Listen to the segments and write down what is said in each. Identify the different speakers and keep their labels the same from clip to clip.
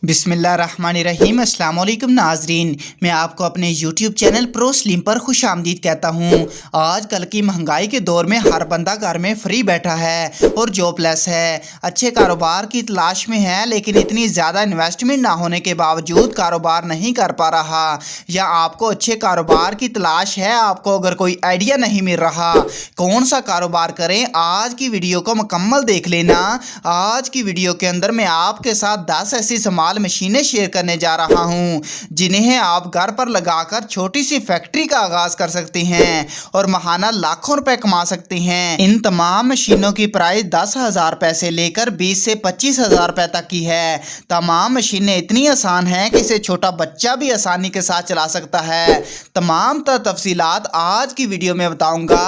Speaker 1: बिस्मिल्लाहिर्रहमानिर्रहीम। अस्सलाम वालेकुम नाजरीन, मैं आपको अपने YouTube चैनल प्रो स्लिम पर खुश आमदीद कहता हूँ। आजकल की महंगाई के दौर में हर बंदा घर में फ्री बैठा है और जॉबलेस है, अच्छे कारोबार की तलाश में है, लेकिन इतनी ज़्यादा इन्वेस्टमेंट ना होने के बावजूद कारोबार नहीं कर पा रहा, या आपको अच्छे कारोबार की तलाश है, आपको अगर कोई आइडिया नहीं मिल रहा कौन सा कारोबार करें, आज की वीडियो को मुकम्मल देख लेना। आज की वीडियो के अंदर मैं आपके साथ 10 ऐसी मशीनें शेयर करने जा रहा हूं जिन्हें आप घर पर लगाकर छोटी सी फैक्ट्री का आगाज कर सकते हैं और महाना लाखों रुपए कमा सकते हैं। इन तमाम मशीनों की प्राइस 10,000 रुपए से लेकर 20 से 25,000 रुपए तक की है। तमाम मशीनें इतनी आसान हैं कि इसे छोटा बच्चा भी आसानी के साथ चला सकता है। तमाम तफसीलात आज की वीडियो में बताऊंगा।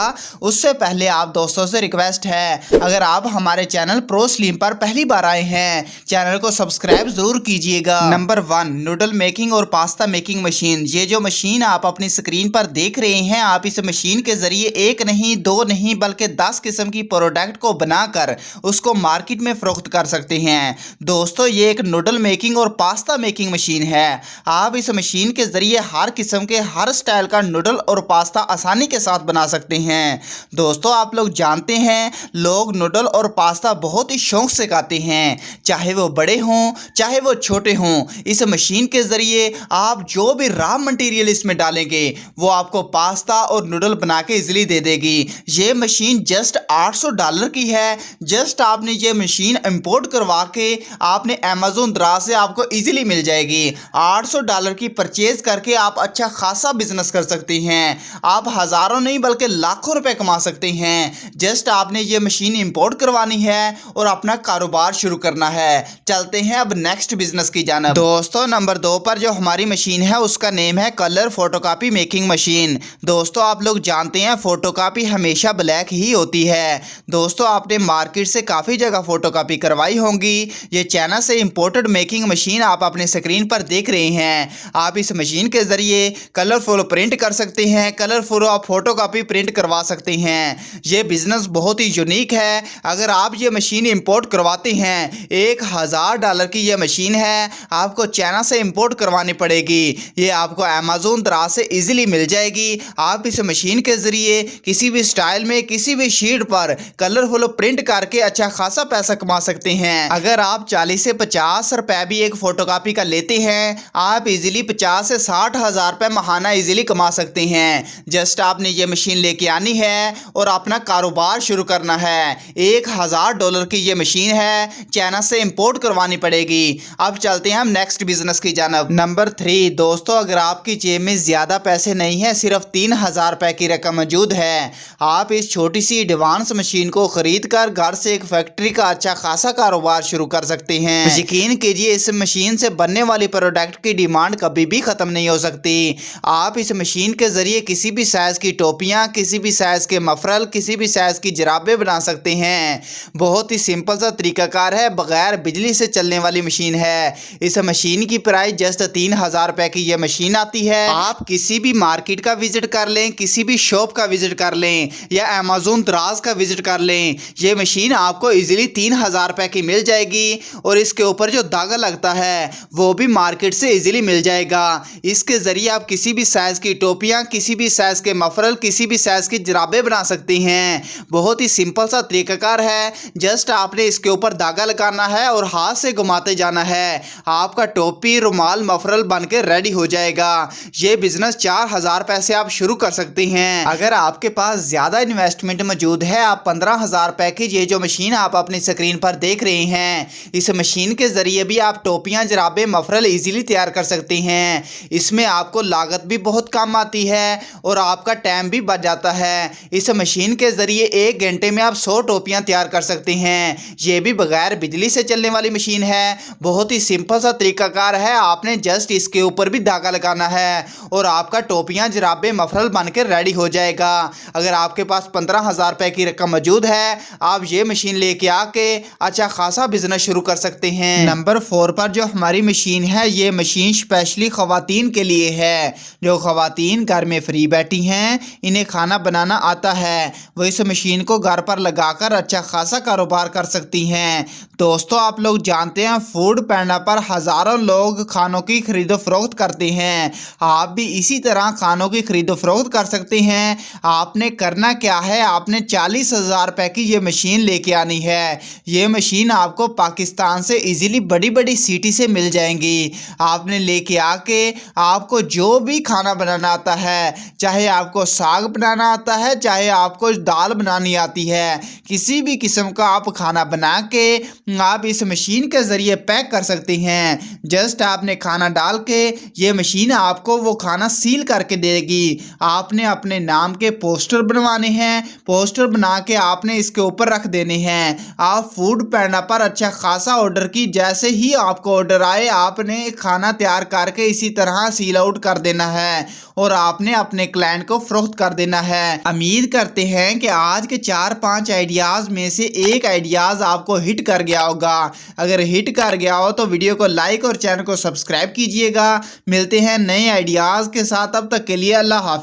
Speaker 1: उससे पहले आप दोस्तों से रिक्वेस्ट है, अगर आप हमारे चैनल प्रो स्लिम पर पहली बार आए हैं, चैनल को सब्सक्राइब जरूर कीजिएगा। नंबर 1, नूडल मेकिंग और पास्ता मेकिंग मशीन। ये जो मशीन आप अपनी स्क्रीन पर देख रहे हैं, आप इस मशीन के जरिए एक नहीं, दो नहीं, बल्कि 10 किस्म की प्रोडक्ट को बनाकर उसको मार्केट में फरोख्त कर सकते हैं। दोस्तों, ये एक नूडल मेकिंग और पास्ता मेकिंग मशीन है। आप इस मशीन के जरिए हर किस्म के हर स्टाइल का नूडल और पास्ता आसानी के साथ बना सकते हैं। दोस्तों, आप लोग जानते हैं लोग नूडल और पास्ता बहुत ही शौक से खाते हैं, चाहे वो बड़े हों चाहे वो छोटे हों। इस मशीन के जरिए आप जो भी रॉ मटेरियल इसमें डालेंगे वो आपको पास्ता और नूडल बना के इजीली दे देगी। ये मशीन जस्ट $800 की है। जस्ट आपने ये मशीन इंपोर्ट करवा के आपने अमेज़न दराज से आपको इजीली मिल जाएगी। $800 की परचेज करके आप अच्छा खासा बिजनेस कर सकते हैं। आप हज़ारों नहीं बल्कि लाखों रुपए कमा सकते हैं। जस्ट आपने ये मशीन इंपोर्ट करवानी है और अपना कारोबार शुरू करना है। चलते हैं अब नेक्स्ट बिजनेस की जानिब। दोस्तों, नंबर 2 पर जो हमारी मशीन है उसका नेम है कलर फोटोकॉपी मेकिंग मशीन। दोस्तों, आप लोग जानते हैं फोटोकॉपी हमेशा ब्लैक ही होती है। दोस्तों, आपने मार्केट से काफ़ी जगह फोटोकॉपी करवाई होंगी। ये चाइना से इंपोर्टेड मेकिंग मशीन आप अपने स्क्रीन पर देख रहे हैं। आप इस मशीन के ज़रिए कलरफुल प्रिंट कर सकते हैं, कलरफुल आप फोटोकॉपी प्रिंट करवा सकते हैं। ये बिज़नेस बहुत ही यूनिक है। अगर आप ये मशीन इंपोर्ट करवाते हैं, $1,000 की ये मशीन है, आपको चाइना से इंपोर्ट करवानी पड़ेगी। ये आपको अमेज़न दराज से इजीली मिल जाएगी। आप इस मशीन के ज़रिए किसी भी स्टाइल में किसी भी शीट पर कलरफुल प्रिंट करके अच्छा खासा पैसा कमा सकते हैं। अगर आप 40 से 50 रुपए भी एक फोटोकॉपी का लेते हैं, आप इजीली 50 से 60,000 रुपए महाना इजीली कमा सकते हैं। जस्ट आपने ये मशीन लेके आनी है और अपना कारोबार शुरू करना है। $1,000 की ये मशीन है, चाइना से इंपोर्ट करवानी पड़ेगी। अब चलते हैं हम नेक्स्ट बिजनेस की जानिब। नंबर 3, दोस्तों, अगर आपकी जेब में ज़्यादा पैसे नहीं है, सिर्फ 3,000 रुपए की रकम मौजूद है, आप इस छोटी सी एडवांस मशीन को खरीद कर घर से एक फैक्ट्री का अच्छा खासा कारोबार शुरू कर सकते हैं। यकीन कीजिए, इस मशीन से बनने वाली प्रोडक्ट की डिमांड कभी भी ख़त्म नहीं हो सकती। आप इस मशीन के ज़रिए किसी भी साइज़ की टोपियाँ, किसी भी साइज़ के मफरल, किसी भी साइज़ की जराबें बना सकते हैं। बहुत ही सिंपल सा तरीकाकार है, बगैर बिजली से चलने वाली मशीन है। इस मशीन की प्राइस जस्ट 3,000 रुपए की ये मशीन आती है। आप किसी भी मार्केट का विजिट कर लें, किसी भी शॉप का विजिट कर लें या अमेज़न दराज का विजिट कर लें, ये मशीन आपको इजीली 3,000 रुपए की मिल जाएगी। और इसके ऊपर जो धागा लगता है वो भी मार्केट से इजीली मिल जाएगा। इसके ज़रिए आप किसी भी साइज़ की टोपियाँ, किसी भी साइज़ के मफरल, किसी भी साइज़ की जराबें बना सकते हैं। बहुत ही सिंपल सा तरीकाकार है। जस्ट आपने इसके ऊपर धागा लगाना है और हाथ से घुमाते जाना है, आपका टोपी, रुमाल, मफरल बन के रेडी हो जाएगा। ये बिजनेस 4,000 रुपए से आप शुरू कर सकते हैं। अगर आपके पास ज़्यादा इन्वेस्टमेंट मौजूद है, आप 15,000 रुपए की ये जो मशीन आप अपनी स्क्रीन पर देख रहे हैं, इस मशीन के ज़रिए भी आप टोपियाँ, जराबें, मफरल इजीली तैयार कर सकते हैं। इसमें आपको लागत भी बहुत कम आती है और आपका टाइम भी बच जाता है। इस मशीन के ज़रिए 1 घंटे में आप 100 टोपियाँ तैयार कर सकते हैं। ये भी बगैर बिजली से चलने वाली मशीन है। बहुत ही सिंपल सा तरीकाकार है। आपने जस्ट इसके ऊपर भी धागा लगाना है और आपका टोपियाँ, जराबें, मफरल बन के रेडी हो जाएगा। अगर आपके पास 15,000 रुपए की रकम मौजूद है, आप ये मशीन लेके आके अच्छा खासा बिजनेस शुरू कर सकते हैं। नंबर 4 पर जो हमारी मशीन है, ये मशीन स्पेशली ख़वातीन के लिए है। जो ख़वातीन घर में फ्री बैठी हैं, इन्हें खाना बनाना आता है, वो इस मशीन को घर पर लगाकर अच्छा खासा कारोबार कर सकती हैं। दोस्तों, आप लोग जानते हैं फूड पैना पर हजारों लोग खानों की खरीदो फरोख्त करते हैं। आप भी इसी तरह खानों की खरीदो फरोख्त कर सकते हैं। आपने करना क्या है, आपने 40,000 रुपए की ये मशीन लेके आनी है। ये मशीन आपको पाकिस्तान से इजीली बड़ी बड़ी सिटी से मिल जाएंगी। आपने लेके आके आपको जो भी खाना बनाना आता है, चाहे आपको साग बनाना आता है, चाहे आपको दाल बनानी आती है, किसी भी किस्म का आप खाना बना के आप इस मशीन के ज़रिए पैक कर सकते हैं। जस्ट आपने खाना डाल के ये मशीन आपको वो खाना सील करके देगी। आपने अपने नाम के पोस्टर बनवाने हैं, पोस्टर बना के आपने इसके ऊपर रख देने हैं। आप फूड पैंडा पर अच्छा खासा ऑर्डर की, जैसे ही आपको ऑर्डर आए आपने खाना तैयार करके इसी तरह सील आउट कर देना है और आपने अपने क्लाइंट को फरोख्त कर देना है। उम्मीद करते हैं कि आज के 4-5 आइडियाज़ में से एक आइडियाज़ आपको हिट कर गया होगा। अगर हिट कर गया हो तो वीडियो को लाइक और चैनल को सब्सक्राइब कीजिएगा। मिलते हैं नए आइडियाज़ के साथ, तब तक के लिए अल्लाह हाफिज़।